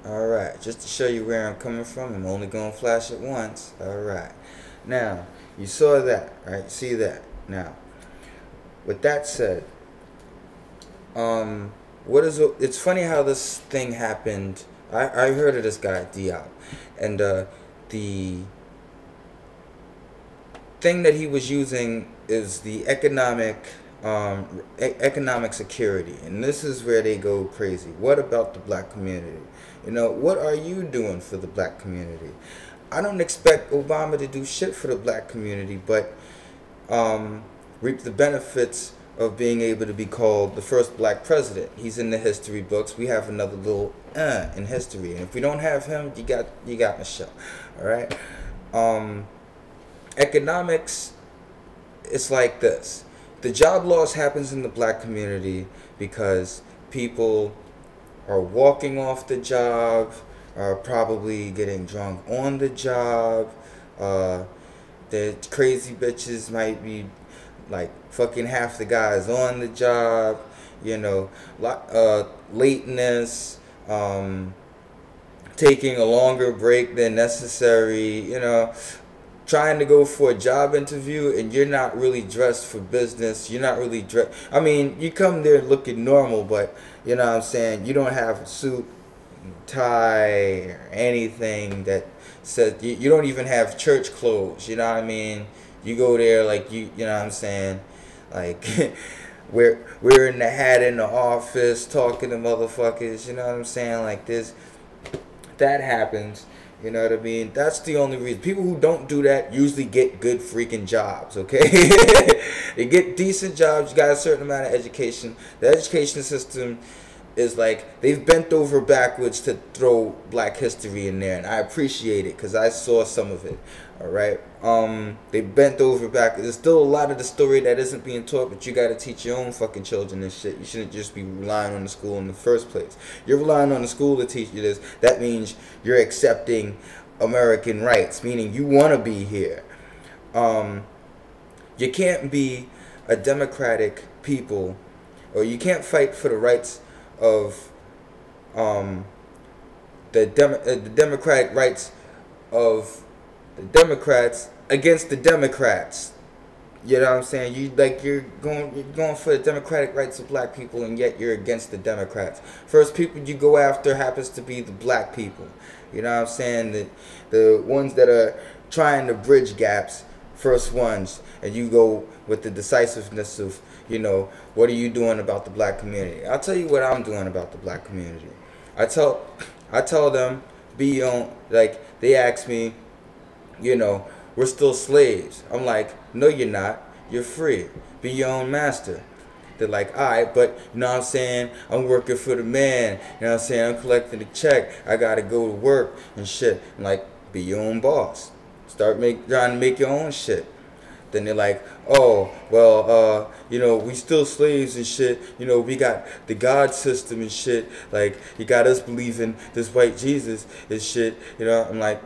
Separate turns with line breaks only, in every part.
Alright, just to show you where I'm coming from, I'm only going to flash it once. Alright. Now, you saw that, right? See that? Now, with that said, it's funny how this thing happened. I heard of this guy, Diop. And the thing that he was using is the economic security, and this is where they go crazy. What about the black community? What are you doing for the black community? I don't expect Obama to do shit for the black community, but reap the benefits of being able to be called the first black president. He's in the history books. We have another little in history, and if we don't have him, you got Michelle. All right. Economics, it's like this. The job loss happens in the black community because people are walking off the job, are probably getting drunk on the job. The crazy bitches might be like fucking half the guys on the job. Lateness, taking a longer break than necessary. Trying to go for a job interview and you're not really dressed for business. You're not really dressed. I mean, you come there looking normal, but you know what I'm saying? You don't have a suit, tie, or anything that says, you don't even have church clothes. You know what I mean? You go there like you know what I'm saying? Like, we're in the hat in the office talking to motherfuckers. You know what I'm saying? Like this, that happens. You know what I mean? That's the only reason. People who don't do that usually get good freaking jobs, okay? They get decent jobs. You got a certain amount of education. The education system is like, they've bent over backwards to throw black history in there. And I appreciate it because I saw some of it, all right? They bent over backwards. There's still a lot of the story that isn't being taught, but you got to teach your own fucking children this shit. You shouldn't just be relying on the school in the first place. You're relying on the school to teach you this. That means you're accepting American rights, meaning you want to be here. You can't be a democratic people, or you can't fight for the rights of the democratic rights of the Democrats against the Democrats. You know what I'm saying? You're going for the democratic rights of black people, and yet you're against the Democrats. First people you go after happens to be the black people. You know what I'm saying? The ones that are trying to bridge gaps, first ones, and you go with the decisiveness of, what are you doing about the black community? I'll tell you what I'm doing about the black community. I tell them, be on, like, they ask me, we're still slaves. I'm like, no, you're not. You're free. Be your own master. They're like, alright, but you know what I'm saying? I'm working for the man. You know what I'm saying? I'm collecting a check. I gotta go to work and shit. I'm like, be your own boss. Start trying to make your own shit. Then they're like, oh, well, we still slaves and shit. We got the God system and shit. Like, you got us believing this white Jesus and shit. I'm like,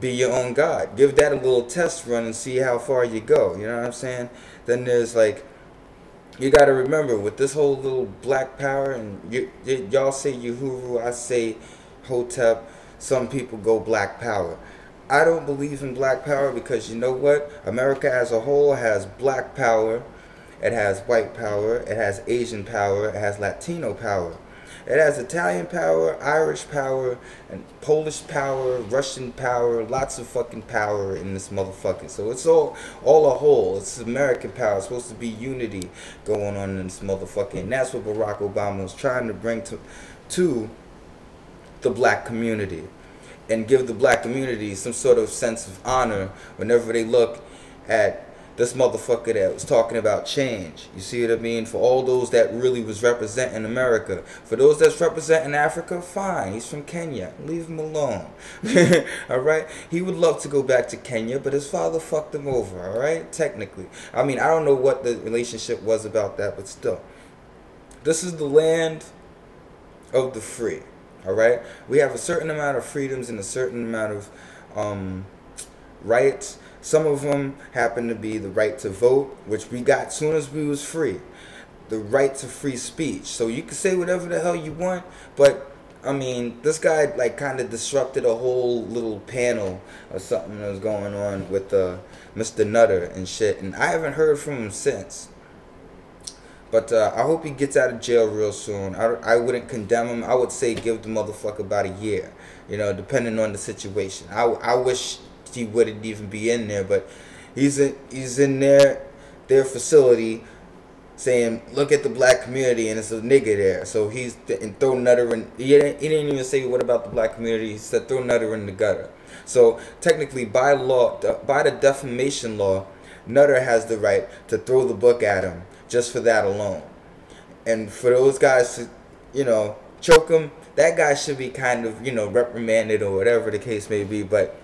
be your own God. Give that a little test run and see how far you go. You know what I'm saying? Then there's like, you got to remember with this whole little black power, and y'all say Uhuru, I say Hotep, some people go black power. I don't believe in black power because you know what? America as a whole has black power, it has white power, it has Asian power, it has Latino power. It has Italian power, Irish power, and Polish power, Russian power, lots of fucking power in this motherfucker. So it's all a whole. It's American power. It's supposed to be unity going on in this motherfucker. And that's what Barack Obama was trying to bring to the black community. And give the black community some sort of sense of honor whenever they look at this motherfucker that was talking about change. You see what I mean? For all those that really was representing America. For those that's representing Africa, fine. He's from Kenya. Leave him alone. Alright? He would love to go back to Kenya, but his father fucked him over. Alright? Technically. I mean, I don't know what the relationship was about that, but still. This is the land of the free. Alright? We have a certain amount of freedoms and a certain amount of rights. Some of them happen to be the right to vote, which we got as soon as we was free. The right to free speech. So you can say whatever the hell you want, but I mean, this guy like kind of disrupted a whole little panel or something that was going on with Mr. Nutter and shit, and I haven't heard from him since. But I hope he gets out of jail real soon. I wouldn't condemn him. I would say give the motherfucker about a year, you know, depending on the situation. I wish he wouldn't even be in there, but he's in their facility saying, look at the black community, and it's a nigga there. So he's and throw Nutter in. He didn't even say what about the black community. He said throw Nutter in the gutter. So technically, by law, by the defamation law, Nutter has the right to throw the book at him just for that alone. And for those guys to, you know, choke him, that guy should be kind of, you know, reprimanded or whatever the case may be. But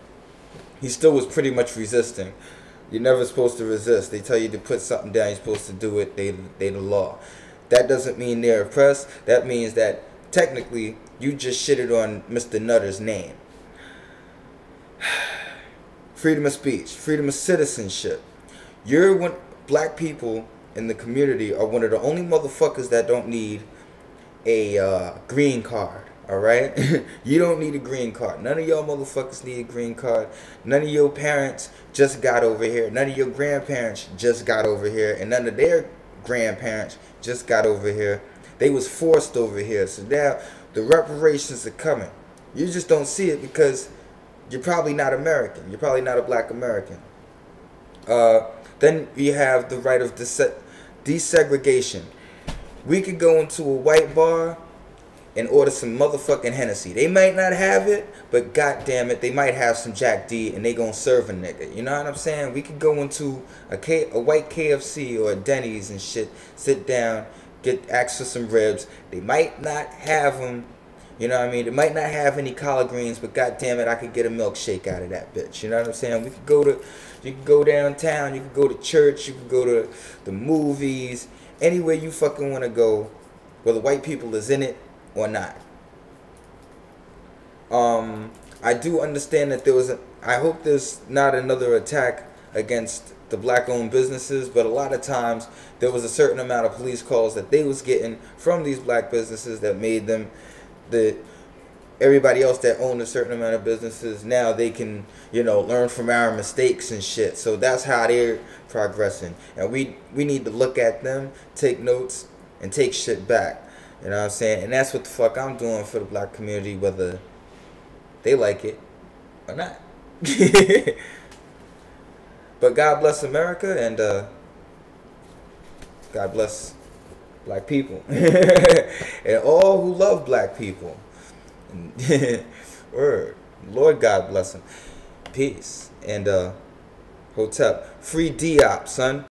he still was pretty much resisting. You're never supposed to resist. They tell you to put something down, you're supposed to do it. They the law. That doesn't mean they're oppressed. That means that technically you just shitted on Mr. Nutter's name. Freedom of speech, freedom of citizenship. Black people in the community are one of the only motherfuckers that don't need a green card. Alright? You don't need a green card. None of y'all motherfuckers need a green card. None of your parents just got over here. None of your grandparents just got over here. And none of their grandparents just got over here. They was forced over here. So now the reparations are coming. You just don't see it because you're probably not American. You're probably not a black American. Then you have the right of desegregation. We could go into a white bar and order some motherfucking Hennessy. They might not have it, but goddamn it, they might have some Jack D, and they gonna serve a nigga. You know what I'm saying? We could go into a white KFC or a Denny's and shit, sit down, ask for some ribs. They might not have them. You know what I mean? They might not have any collard greens, but goddamn it, I could get a milkshake out of that bitch. You know what I'm saying? You could go downtown, you could go to church, you could go to the movies, anywhere you fucking want to go, whether white people is in it or not. I do understand that I hope there's not another attack against the black-owned businesses, but a lot of times there was a certain amount of police calls that they was getting from these black businesses that made them everybody else that owned a certain amount of businesses, now they can, you know, learn from our mistakes and shit. So that's how they're progressing. And we need to look at them, take notes, and take shit back. You know what I'm saying? And that's what the fuck I'm doing for the black community, whether they like it or not. But God bless America, and God bless black people. And all who love black people. Word. Lord God bless them. Peace. And Hotep. Free diop, son.